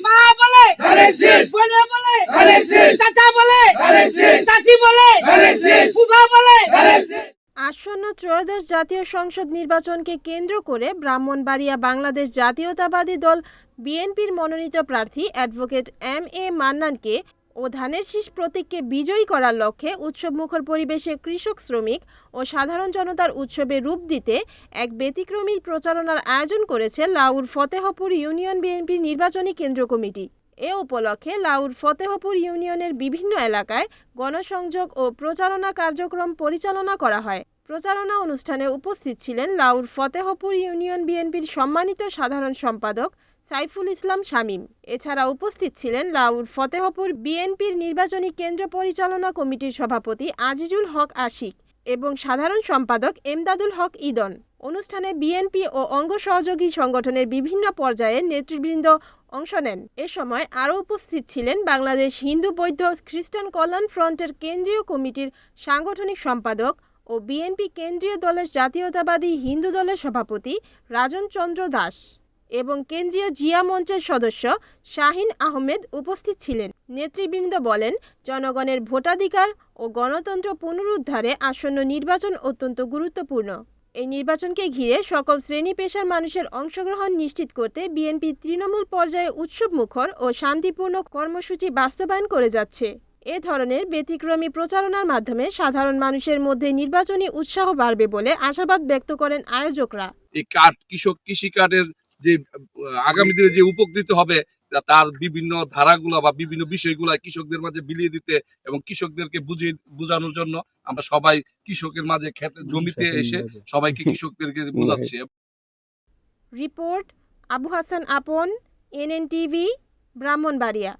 মা বলে বোনে বলে চাচা বলে চাচি বলে ফুফা বলে। আসন্ন ত্রয়োদশ জাতীয় সংসদ নির্বাচনকে কেন্দ্র করে ব্রাহ্মণবাড়িয়া বাংলাদেশ জাতীয়তাবাদী দল বিএনপির মনোনীত প্রার্থী অ্যাডভোকেট এম.এ. মান্নানকে ও ধানের শীষ প্রতীককে বিজয়ী করার লক্ষ্যে উৎসবমুখর পরিবেশে কৃষক, শ্রমিক ও সাধারণ জনতার উৎসবে রূপ দিতে এক ব্যতিক্রমী প্রচারণার আয়োজন করেছে লাউর ফতেহপুর ইউনিয়ন বিএনপির নির্বাচনী কেন্দ্র কমিটি। এ উপলক্ষে লাউর ফতেহপুর ইউনিয়নের বিভিন্ন এলাকায় গণসংযোগ ও প্রচারণা কার্যক্রম পরিচালনা করা হয়। প্রচারণা অনুষ্ঠানে উপস্থিত ছিলেন লাউর ফতেহপুর ইউনিয়ন বিএনপির সম্মানিত সাধারণ সম্পাদক সাইফুল ইসলাম শামীম। এছাড়া উপস্থিত ছিলেন লাউর ফতেহপুর বিএনপির নির্বাচনী কেন্দ্র পরিচালনা কমিটির সভাপতি আজিজুল হক আশিক এবং সাধারণ সম্পাদক এমদাদুল হক ইদন। অনুষ্ঠানে বিএনপি ও অঙ্গ সহযোগী সংগঠনের বিভিন্ন পর্যায়ের নেতৃবৃন্দ অংশ নেন। এ সময় আরও উপস্থিত ছিলেন বাংলাদেশ হিন্দু বৌদ্ধ খ্রিস্টান কল্যাণ ফ্রন্টের কেন্দ্রীয় কমিটির সাংগঠনিক সম্পাদক ও বিএনপি কেন্দ্রীয় দলের জাতীয়তাবাদী হিন্দু দলের সভাপতি রাজন চন্দ্র দাস এবং কেন্দ্রীয় জিয়া মঞ্চের সদস্য শাহিন আহমেদ উপস্থিত ছিলেন। নেতৃবৃন্দ বলেন, জনগণের ভোটাধিকার ও গণতন্ত্র পুনরুদ্ধারে আসন্ন নির্বাচন অত্যন্ত গুরুত্বপূর্ণ। এই নির্বাচনকে ঘিরে সকল শ্রেণী পেশার মানুষের অংশগ্রহণ নিশ্চিত করতে বিএনপি তৃণমূল পর্যায়ে উৎসবমুখর ও শান্তিপূর্ণ কর্মসূচি বাস্তবায়ন করে যাচ্ছে। এ ধরনের ব্যতিক্রমী প্রচারণার মাধ্যমে সাধারণ মানুষের মধ্যে নির্বাচনী উৎসাহ বাড়বে বলে আশাবাদ ব্যক্ত করেন আয়োজকরা। এই কার্ড কৃষি কার্ডের যে আগামী দিনে যে উপকৃত হবে তার বিভিন্ন ধারাগুলা বা বিভিন্ন বিষয়গুলা কৃষকদের মাঝে বিলিয়ে দিতে এবং কৃষকদেরকে বোঝানোর জন্য আমরা সবাই কৃষকের মাঝে ক্ষেতে জমিতে এসে সবাইকে কৃষকদেরকে বোঝাচ্ছি। রিপোর্ট আবু হাসান আপন, NN টিভি, ব্রাহ্মণবাড়িয়া।